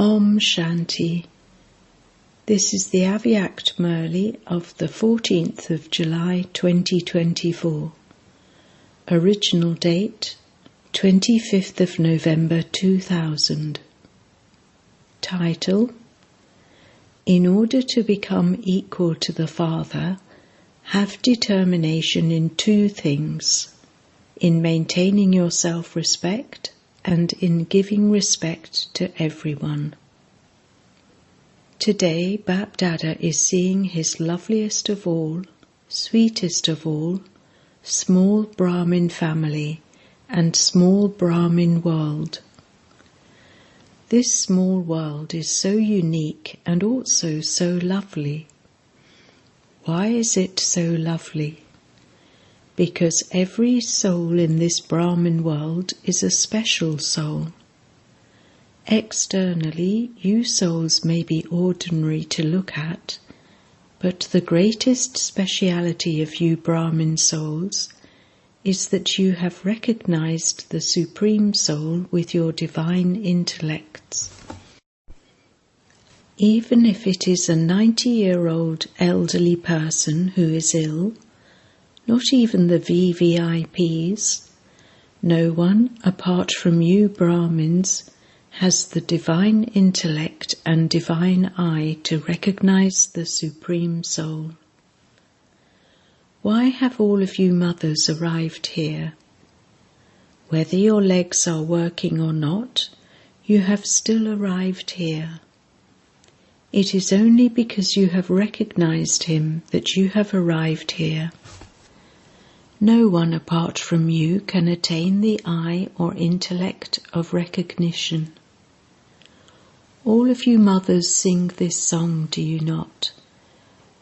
Om Shanti. This is the Avyakt Murli of the 14th of July 2024. Original date 25th of November 2000. Title: In order to become equal to the Father, have determination in two things: in maintaining your self-respect and in giving respect to everyone. Today, BapDada is seeing his loveliest of all, sweetest of all, small Brahmin family and small Brahmin world. This small world is so unique and also so lovely. Why is it so lovely? Because every soul in this Brahmin world is a special soul. Externally, you souls may be ordinary to look at, but the greatest speciality of you Brahmin souls is that you have recognized the Supreme Soul with your divine intellects. Even if it is a 90-year-old elderly person who is ill, not even the VVIPs, no one apart from you Brahmins has the divine intellect and divine eye to recognize the Supreme Soul. Why have all of you mothers arrived here? Whether your legs are working or not, you have still arrived here. It is only because you have recognized him that you have arrived here. No one apart from you can attain the eye or intellect of recognition. All of you mothers sing this song, do you not?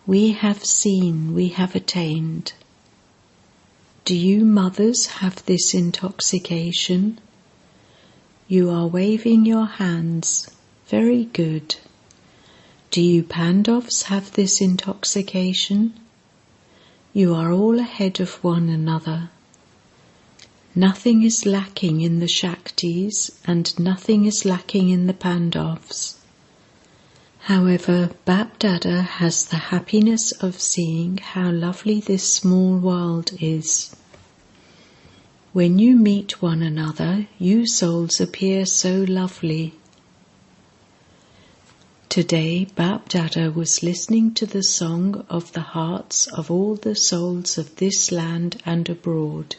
We have seen, we have attained. Do you mothers have this intoxication? You are waving your hands. Very good. Do you Pandavs have this intoxication? You are all ahead of one another. Nothing is lacking in the Shaktis and nothing is lacking in the Pandavs. However, BapDada has the happiness of seeing how lovely this small world is. When you meet one another, you souls appear so lovely. Today, BapDada was listening to the song of the hearts of all the souls of this land and abroad.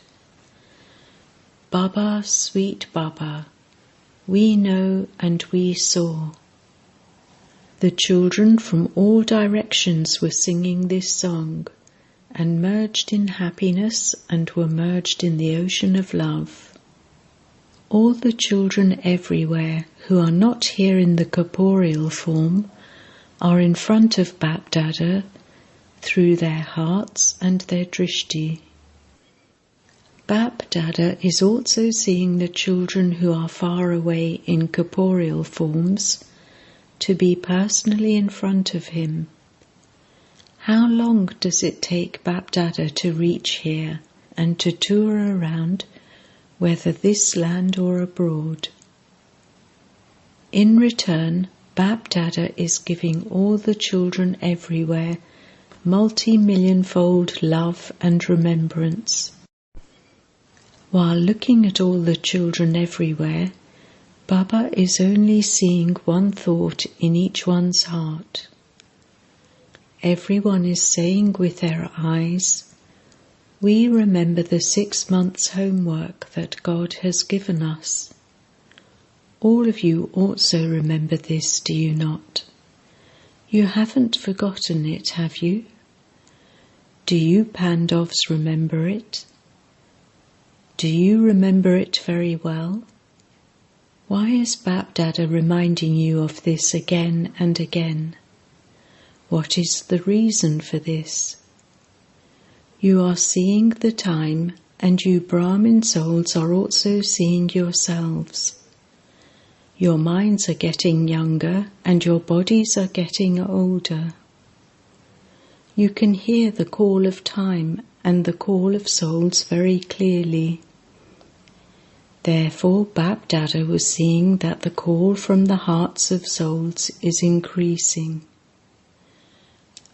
Baba, sweet Baba, we know and we saw. The children from all directions were singing this song and merged in happiness and were merged in the ocean of love. All the children everywhere who are not here in the corporeal form are in front of BapDada through their hearts and their drishti. BapDada is also seeing the children who are far away in corporeal forms to be personally in front of him. How long does it take BapDada to reach here and to tour around, whether this land or abroad? In return, BapDada is giving all the children everywhere multi-million-fold love and remembrance. While looking at all the children everywhere, Baba is only seeing one thought in each one's heart. Everyone is saying with their eyes, we remember the 6 months' homework that God has given us. All of you also remember this, do you not? You haven't forgotten it, have you? Do you Pandavs remember it? Do you remember it very well? Why is BapDada reminding you of this again and again? What is the reason for this? You are seeing the time, and you Brahmin souls are also seeing yourselves. Your minds are getting younger, and your bodies are getting older. You can hear the call of time and the call of souls very clearly. Therefore, BapDada was seeing that the call from the hearts of souls is increasing.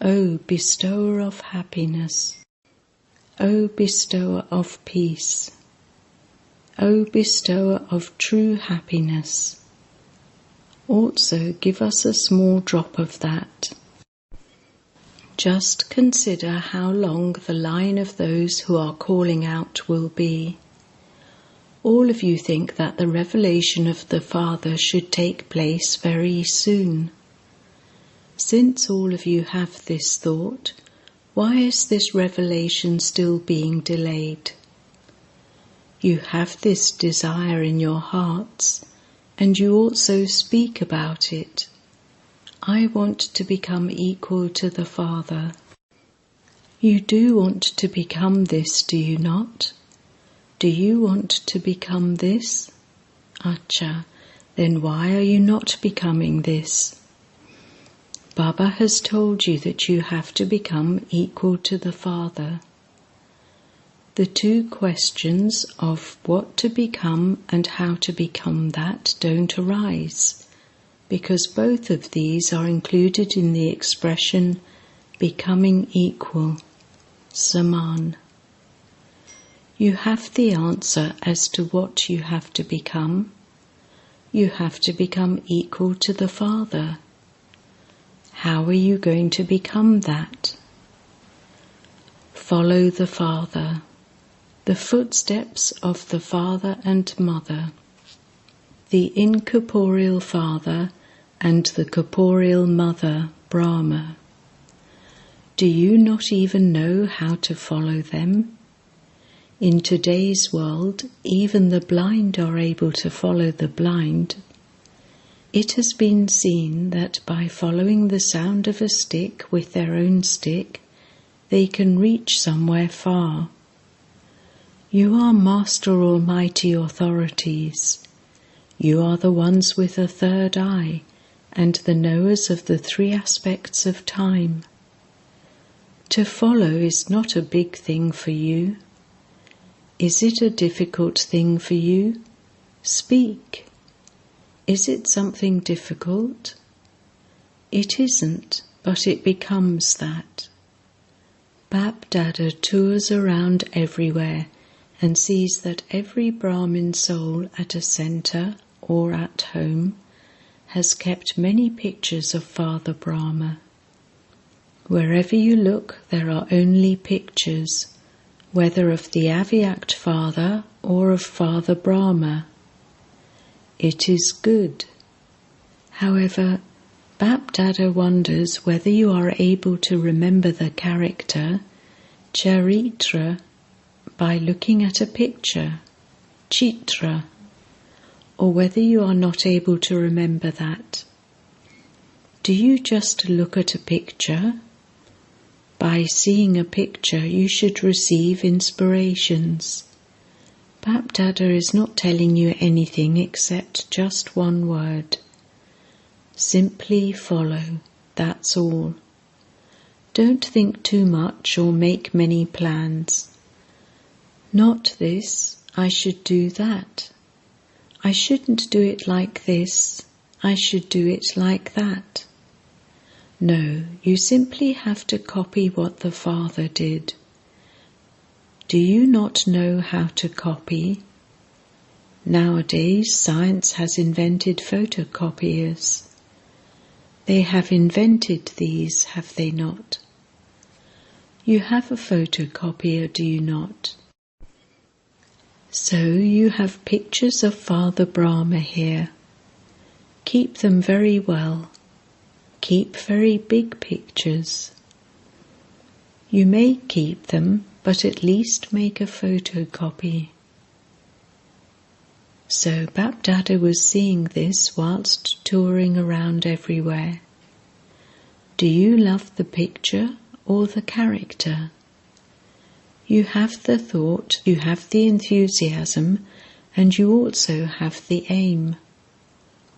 O bestower of happiness, O bestower of peace, O bestower of true happiness, also give us a small drop of that. Just consider how long the line of those who are calling out will be. All of you think that the revelation of the Father should take place very soon. Since all of you have this thought, why is this revelation still being delayed? You have this desire in your hearts, and you also speak about it. I want to become equal to the Father. You do want to become this, do you not? Do you want to become this? Acha, then why are you not becoming this? Baba has told you that you have to become equal to the Father. The two questions of what to become and how to become that don't arise, because both of these are included in the expression becoming equal, saman. You have the answer as to what you have to become. You have to become equal to the Father. How are you going to become that? Follow the Father, the footsteps of the Father and Mother, the incorporeal Father and the corporeal Mother, Brahma. Do you not even know how to follow them? In today's world, even the blind are able to follow the blind. It has been seen that by following the sound of a stick with their own stick, they can reach somewhere far. You are Master Almighty authorities. You are the ones with a third eye and the knowers of the three aspects of time. To follow is not a big thing for you. Is it a difficult thing for you? Speak. Is it something difficult? It isn't, but it becomes that. BapDada tours around everywhere and sees that every Brahmin soul at a centre or at home has kept many pictures of Father Brahma. Wherever you look, there are only pictures, whether of the Avyakt Father or of Father Brahma. It is good. However, BapDada wonders whether you are able to remember the character, charitra, by looking at a picture, chitra, or whether you are not able to remember that. Do you just look at a picture? By seeing a picture, you should receive inspirations. BapDada is not telling you anything except just one word. Simply follow, that's all. Don't think too much or make many plans. Not this, I should do that. I shouldn't do it like this, I should do it like that. No, you simply have to copy what the Father did. Do you not know how to copy? Nowadays, science has invented photocopiers. They have invented these, have they not? You have a photocopier, do you not? So you have pictures of Father Brahma here. Keep them very well. Keep very big pictures. You may keep them, but at least make a photocopy. So BapDada was seeing this whilst touring around everywhere. Do you love the picture or the character? You have the thought, you have the enthusiasm, and you also have the aim.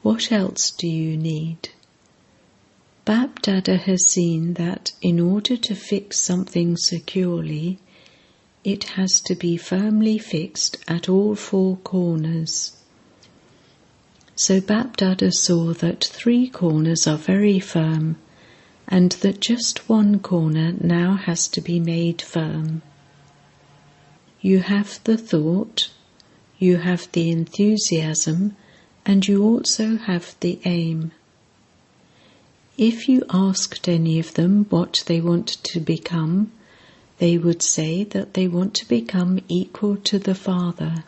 What else do you need? BapDada has seen that in order to fix something securely, it has to be firmly fixed at all four corners. So BapDada saw that 3 corners are very firm, and that just one corner now has to be made firm. You have the thought, you have the enthusiasm, and you also have the aim. If you asked any of them what they want to become, they would say that they want to become equal to the Father.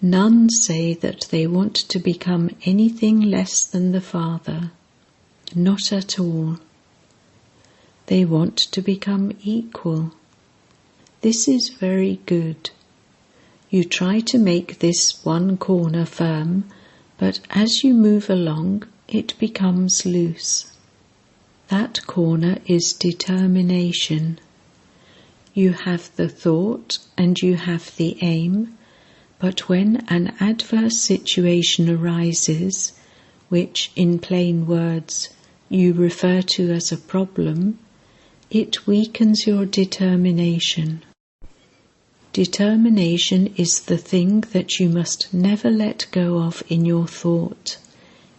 None say that they want to become anything less than the Father. Not at all. They want to become equal. This is very good. You try to make this one corner firm, but as you move along, it becomes loose. That corner is determination. You have the thought and you have the aim, but when an adverse situation arises, which in plain words you refer to as a problem, it weakens your determination. Determination is the thing that you must never let go of in your thought,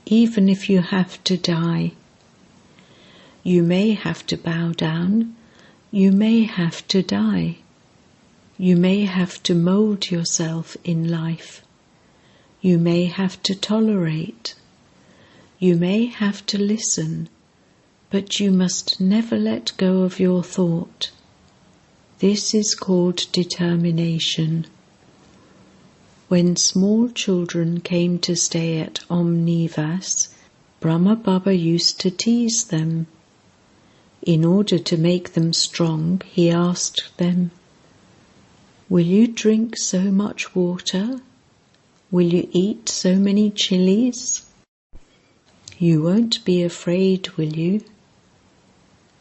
even if you have to die. You may have to bow down, you may have to die, you may have to mould yourself in life, you may have to tolerate, you may have to listen, but you must never let go of your thought. This is called determination. When small children came to stay at Omnivas, Brahma Baba used to tease them. In order to make them strong, he asked them, "Will you drink so much water? Will you eat so many chilies? You won't be afraid, will you?"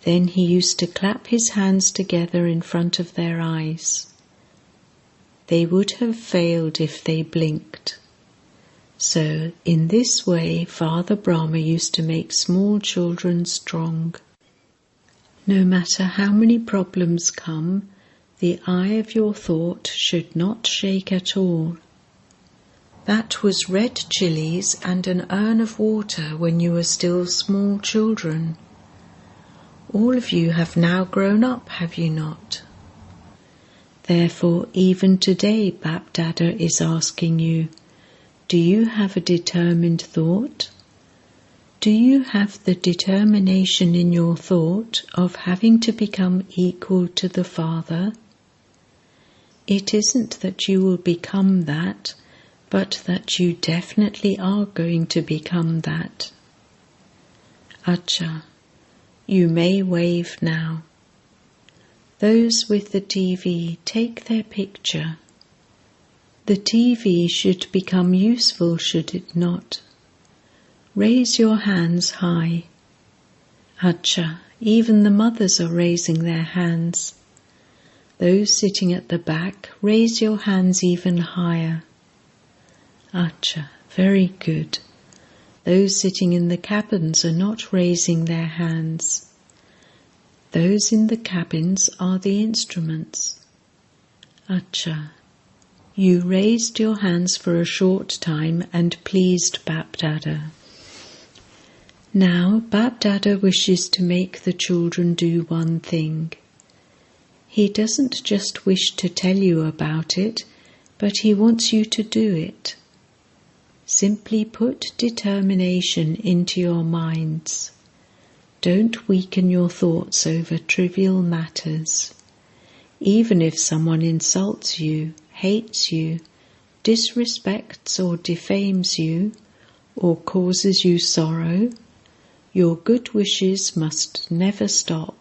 Then he used to clap his hands together in front of their eyes. They would have failed if they blinked. So, in this way, Father Brahma used to make small children strong. No matter how many problems come, the eye of your thought should not shake at all. That was red chilies and an urn of water when you were still small children. All of you have now grown up, have you not? Therefore, even today, BapDada is asking you, do you have a determined thought? Do you have the determination in your thought of having to become equal to the Father? It isn't that you will become that, but that you definitely are going to become that. Acha. You may wave now. Those with the TV, take their picture. The TV should become useful, should it not? Raise your hands high. Acha, even the mothers are raising their hands. Those sitting at the back, raise your hands even higher. Acha, very good. Those sitting in the cabins are not raising their hands. Those in the cabins are the instruments. Acha. You raised your hands for a short time and pleased BapDada. Now BapDada wishes to make the children do one thing. He doesn't just wish to tell you about it, but he wants you to do it. Simply put determination into your minds. Don't weaken your thoughts over trivial matters. Even if someone insults you, hates you, disrespects or defames you, or causes you sorrow, your good wishes must never stop.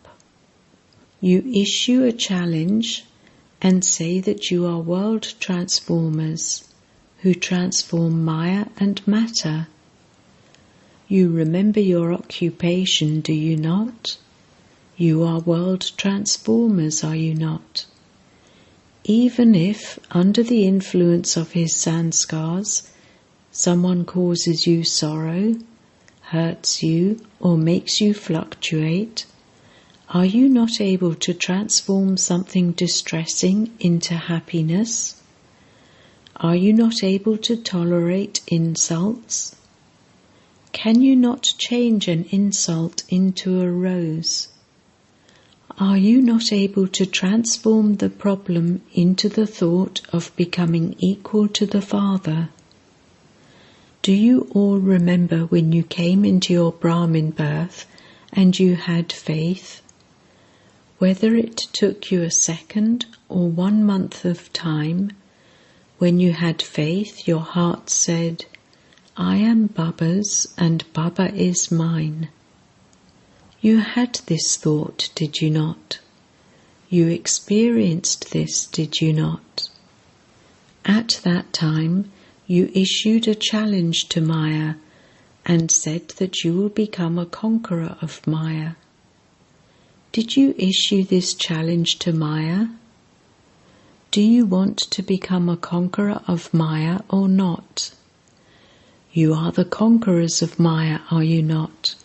You issue a challenge and say that you are world transformers, who transform Maya and matter. You remember your occupation, do you not? You are world transformers, are you not? Even if, under the influence of his sanskars, someone causes you sorrow, hurts you, or makes you fluctuate, Are you not able to transform something distressing into happiness? Are you not able to tolerate insults? Can you not change an insult into a rose? Are you not able to transform the problem into the thought of becoming equal to the Father? Do you all remember when you came into your Brahmin birth and you had faith? Whether it took you a second or 1 month of time, when you had faith, your heart said, I am Baba's and Baba is mine. You had this thought, did you not? You experienced this, did you not? At that time, you issued a challenge to Maya and said that you will become a conqueror of Maya. Did you issue this challenge to Maya? Do you want to become a conqueror of Maya or not? You are the conquerors of Maya, are you not?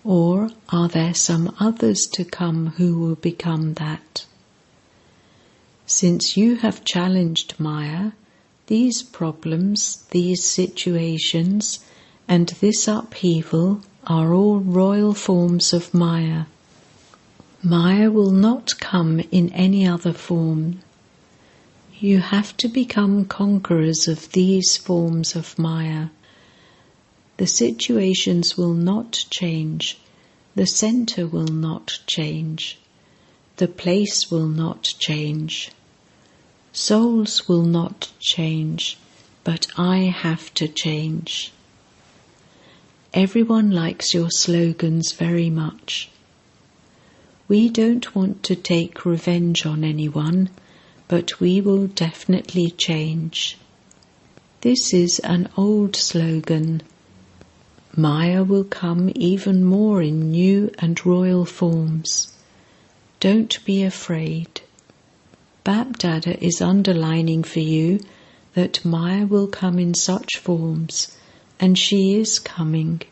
Or are there some others to come who will become that? Since you have challenged Maya, these problems, these situations, and this upheaval are all royal forms of Maya. Maya will not come in any other form. You have to become conquerors of these forms of Maya. The situations will not change, the center will not change, the place will not change, souls will not change, but I have to change. Everyone likes your slogans very much. We don't want to take revenge on anyone, but we will definitely change. This is an old slogan. Maya will come even more in new and royal forms. Don't be afraid. BapDada is underlining for you that Maya will come in such forms, and she is coming.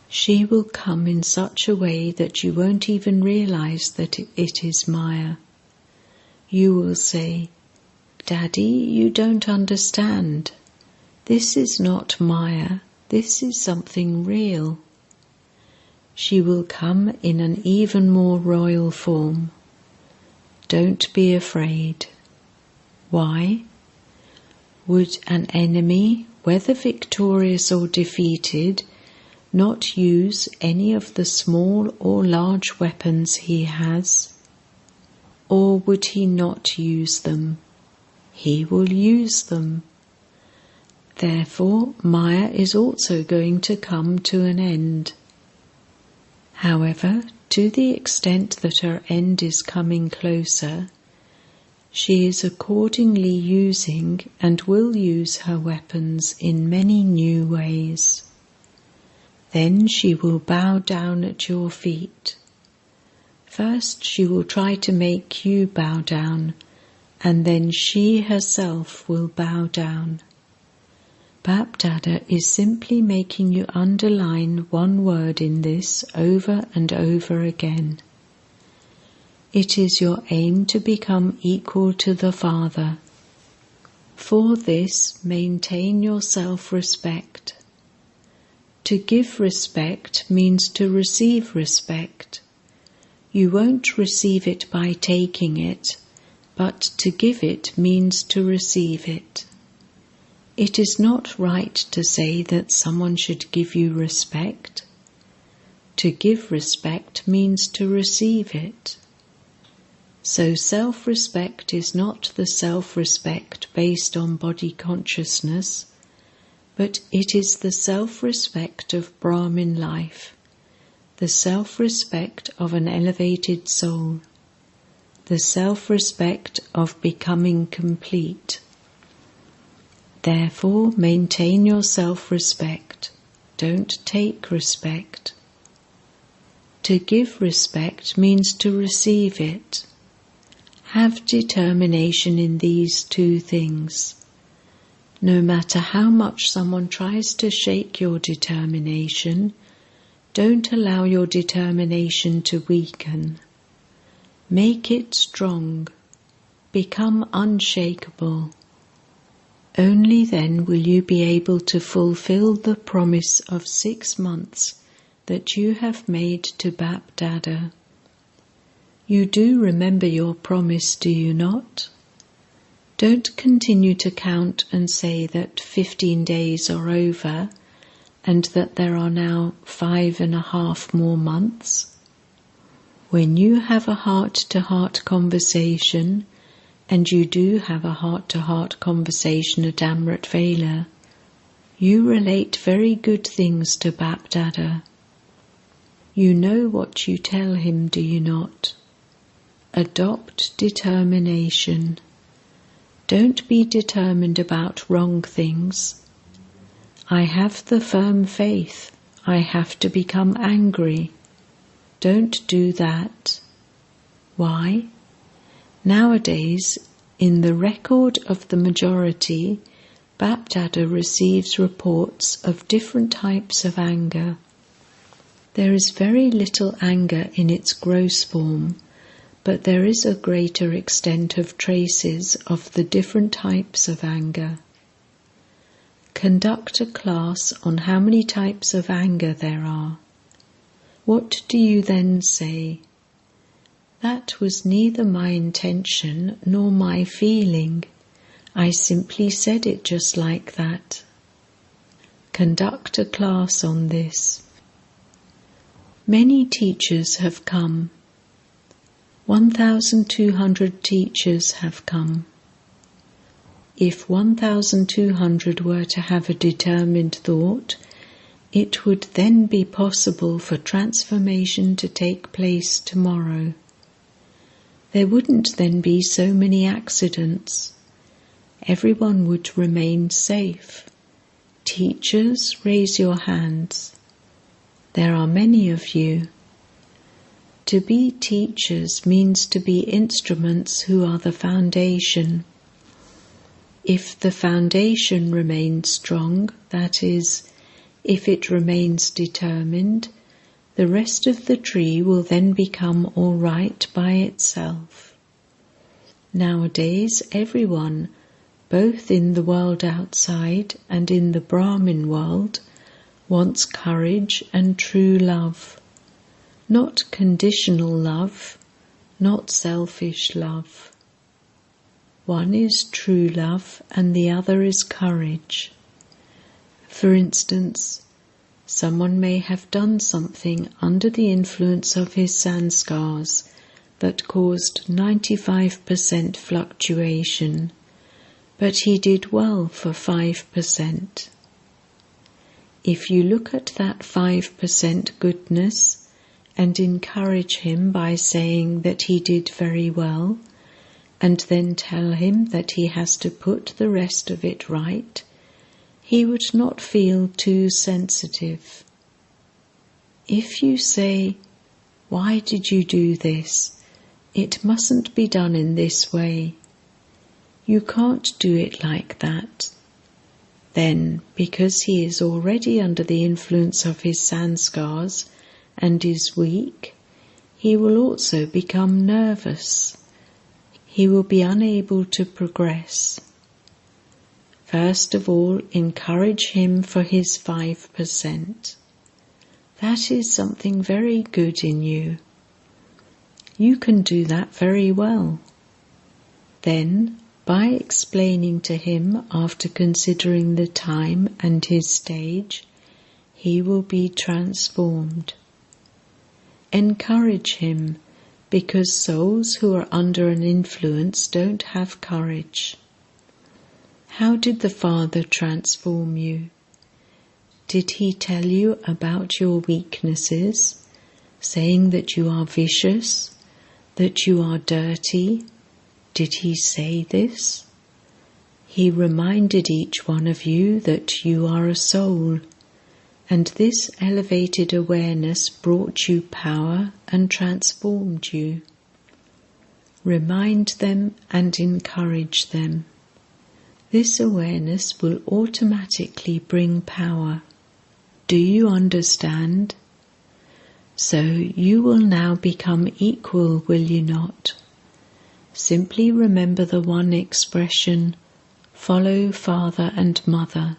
She will come in such a way that you won't even realize that it is Maya. You will say, Daddy, you don't understand. This is not Maya, this is something real. She will come in an even more royal form. Don't be afraid. Why? Would an enemy, whether victorious or defeated, not use any of the small or large weapons he has? Or would he not use them? He will use them. Therefore, Maya is also going to come to an end. However, to the extent that her end is coming closer, she is accordingly using and will use her weapons in many new ways. Then she will bow down at your feet. First she will try to make you bow down, and then she herself will bow down. BapDada is simply making you underline one word in this over and over again. It is your aim to become equal to the Father. For this, maintain your self-respect. To give respect means to receive respect. You won't receive it by taking it, but to give it means to receive it. It is not right to say that someone should give you respect. To give respect means to receive it. So self-respect is not the self-respect based on body consciousness, but it is the self-respect of Brahmin life, the self-respect of an elevated soul, the self-respect of becoming complete. Therefore, maintain your self-respect. Don't take respect. To give respect means to receive it. Have determination in these two things. No matter how much someone tries to shake your determination, Don't allow your determination to weaken. Make it strong. Become unshakable. Only then will you be able to fulfill the promise of 6 months that you have made to BapDada. You do remember your promise, do you not? Don't continue to count and say that 15 days are over and that there are now 5.5 more months. When you have a heart-to-heart conversation, and you do have a heart-to-heart conversation at Amrit Vela, you relate very good things to BapDada. You know what you tell him, do you not? Adopt determination. Don't be determined about wrong things. I have the firm faith. I have to become angry. Don't do that. Why? Nowadays, in the record of the majority, BapDada receives reports of different types of anger. There is very little anger in its gross form, but there is a greater extent of traces of the different types of anger. Conduct a class on how many types of anger there are. What do you then say? That was neither my intention nor my feeling. I simply said it just like that. Conduct a class on this. Many teachers have come. 1,200 teachers have come. If 1,200 were to have a determined thought, it would then be possible for transformation to take place tomorrow. There wouldn't then be so many accidents. Everyone would remain safe. Teachers, raise your hands. There are many of you. To be teachers means to be instruments who are the foundation. If the foundation remains strong, that is, if it remains determined, the rest of the tree will then become all right by itself. Nowadays, everyone, both in the world outside and in the Brahmin world, wants courage and true love. Not conditional love, not selfish love. One is true love and the other is courage. For instance, someone may have done something under the influence of his sanskars that caused 95% fluctuation, but he did well for 5%. If you look at that 5% goodness and encourage him by saying that he did very well, and then tell him that he has to put the rest of it right, he would not feel too sensitive. If you say, "Why did you do this? It mustn't be done in this way," you can't do it like that. Then, because he is already under the influence of his sanskars and is weak, he will also become nervous. He will be unable to progress. First of all, encourage him for his 5%. That is something very good in you. You can do that very well. Then, by explaining to him after considering the time and his stage, he will be transformed. Encourage him, because souls who are under an influence don't have courage. How did the Father transform you? Did he tell you about your weaknesses, saying that you are vicious, that you are dirty? Did he say this? He reminded each one of you that you are a soul, and this elevated awareness brought you power and transformed you. Remind them and encourage them. This awareness will automatically bring power. Do you understand? So you will now become equal, will you not? Simply remember the one expression, follow father and mother.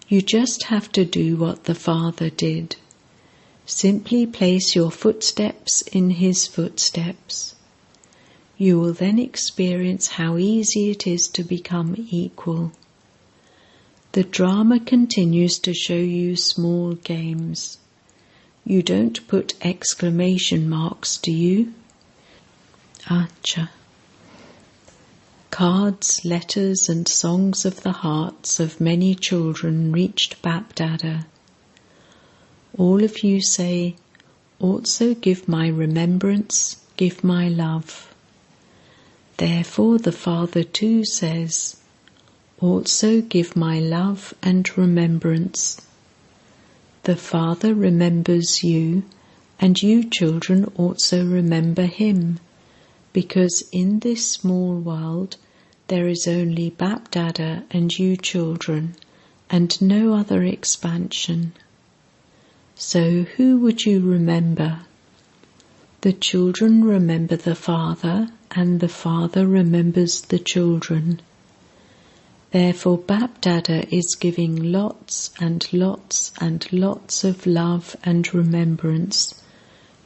You just have to do what the father did. Simply place your footsteps in his footsteps. You will then experience how easy it is to become equal. The drama continues to show you small games. You don't put exclamation marks, do you? Acha. Cards, letters and songs of the hearts of many children reached BapDada. All of you say, also give my remembrance, give my love. Therefore the Father too says, also give my love and remembrance. The Father remembers you, and you children also remember him, because in this small world there is only BapDada and you children, and no other expansion. So who would you remember? The children remember the Father, and the Father remembers the children. Therefore BapDada is giving lots and lots and lots of love and remembrance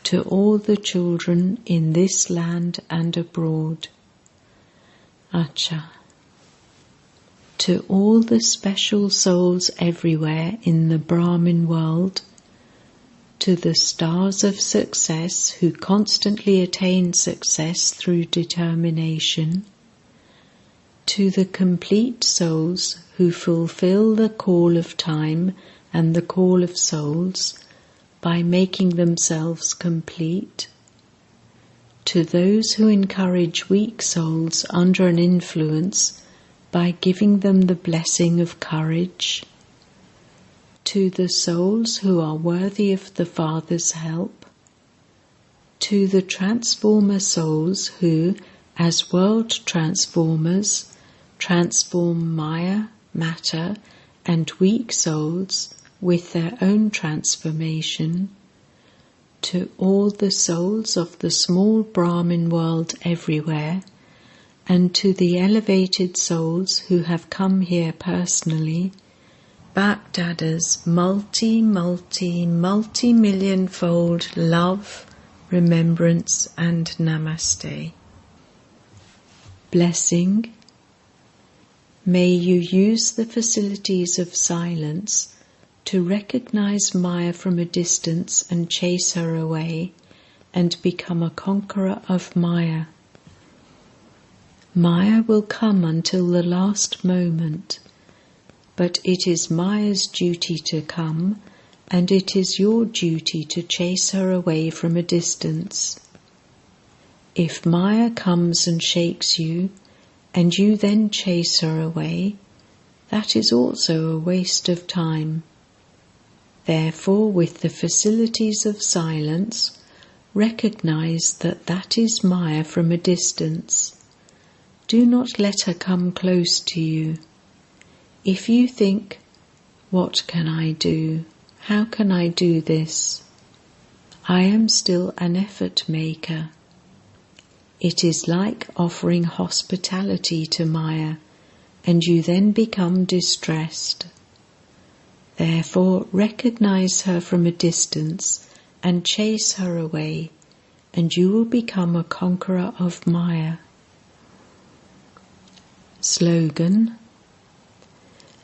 to all the children in this land and abroad. Acha. To all the special souls everywhere in the Brahmin world, to the stars of success who constantly attain success through determination, to the complete souls who fulfill the call of time and the call of souls by making themselves complete, to those who encourage weak souls under an influence by giving them the blessing of courage, to the souls who are worthy of the Father's help, to the transformer souls who, as world transformers, transform Maya, matter, and weak souls with their own transformation, to all the souls of the small Brahmin world everywhere, and to the elevated souls who have come here personally, BapDada's multi-million-fold love, remembrance and namaste. Blessing. May you use the facilities of silence to recognize Maya from a distance and chase her away and become a conqueror of Maya. Maya will come until the last moment, but it is Maya's duty to come, and it is your duty to chase her away from a distance. If Maya comes and shakes you, and you then chase her away, that is also a waste of time. Therefore, with the facilities of silence, recognize that that is Maya from a distance. Do not let her come close to you. If you think, what can I do? How can I do this? I am still an effort maker. It is like offering hospitality to Maya, and you then become distressed. Therefore, recognize her from a distance and chase her away, and you will become a conqueror of Maya. Slogan.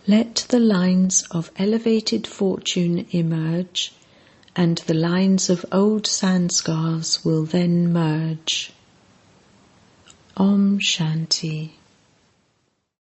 Let the lines of elevated fortune emerge, and the lines of old sanskars will then merge. Om Shanti.